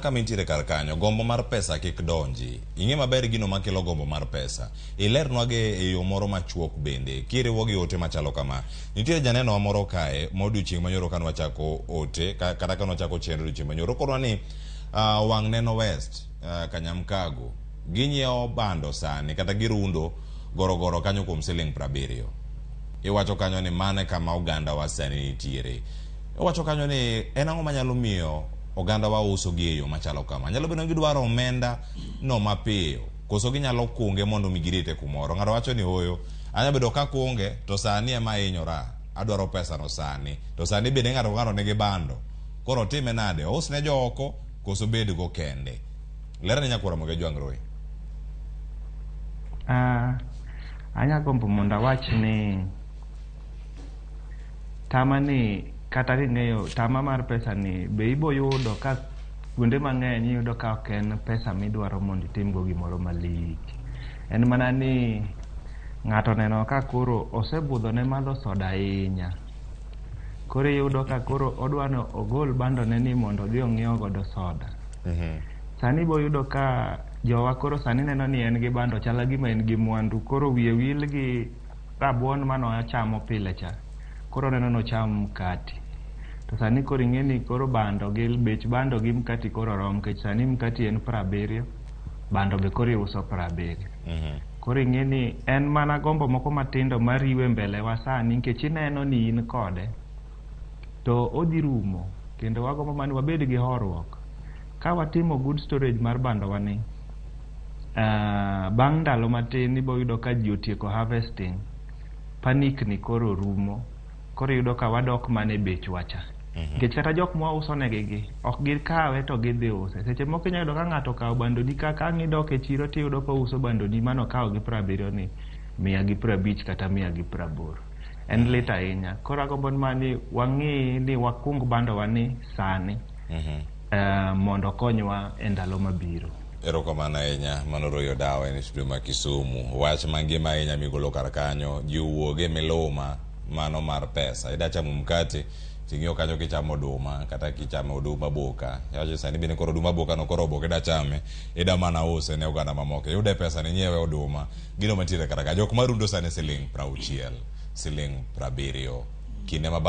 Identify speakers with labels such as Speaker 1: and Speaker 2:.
Speaker 1: Kama intiere kar kanyo, gombo mar pesa kik donji. Ing'e maber gino makelo gombo mar pesa. Ilernwage e yo moro machuok bende. Kiriwo gi ote machalo kama. Nitiere janeno wa moro kae, modiochieng' manyoro kan wachako ote, kata kan wachako chenro odiochieng' manyoro. Korwa ni Wang' Neno West, Kanyamkago, ginyiewo bando sani, kata girundo gorogoro kanyo kuom siling 70. Iwacho kanyo ni mane kama oganda wa sani nitiere. Iwacho kanyo ni en ang'o manyalo miyo oganda wa uso gi e yo machalo kama. Nyalo bedo ni gidwaro omenda no mapiyo. Koso ginyalo kunge mondo migirite kumoro. Ng'ato wacho ni oyo, anya bedo ka kunge to sani ema hinyora. Adwaro pesa no sani. To sani bende ng'ato nigi bando. Koro time nade? Ousne joko koso bed go kende. Lera ni nyakwara moge Jwang' Roy.
Speaker 2: Anya gombo mondo awach ni tama ni kata ng'eyo tama mar pesa ni be ibo yudo ka kuonde mang'eny yudo ka ok en pesa midwaro mondo itimgo gimoro malich. En mana ni ng'ato neno ka koro osebudho ne madho soda ahinya. Koro yudo ka koro odwano ogol bando ne ni mondo odhi ong'iew godo soda. Sani bo yudo ka jowa koro sani neno ni en gi bando chala gima en gi mwandu. Koro wiye wil gi rabuon mano chamo pile cha. Koro neno no cham mkati. To sani koro ing'e ni koro bando gi bech bando gi mkati koro rom, kech sani mkati en 70, bando be koro iuso 70. Koro ing'e ni en mana gombo moko matindo mariwe mbele wa sani, nikech ineno ni in kode to odhi rumo, kendo wagombo mani wabed gi horuok. Ka watimo good storage mar bando wani, bang' ndalo matin ibo yudo ka ji otieko harvesting, panic ni koro rumo. Koro yudo ka wadok mane bech wacha. Nikech kata jok mwa uso negigi ok gikawe to gidhi use. Seche moko inyalo yudo ka ng'ato kawo bandoni kaka ang' idok e chiro tiyudo ka uso bandoni mano kawo gi 70 ni 150 kata 180. En lit ahinya. Koro agombo mani wang'i ni wakung bando wani sani mondo konywa e ndalo mabiro.
Speaker 1: Erokamano ahinya. Mano Roy Odawa en studio ma Kisumu. Wach mangima ahinya migolo kar kanyo, ji wuoge miluma mano mar pesa. Ida chamo mkate ting'io kanyo kichamo oduma kata kichamo oduma boka. Yaje sani bine koro oduma boka no koro boka ida chame. Ida mana use ne oganda mamoko. Yude pesa ni nyiewe oduma. Gino mantiere kar kanyo. Jok marundo sani siling 60, siling 70. Kinde ma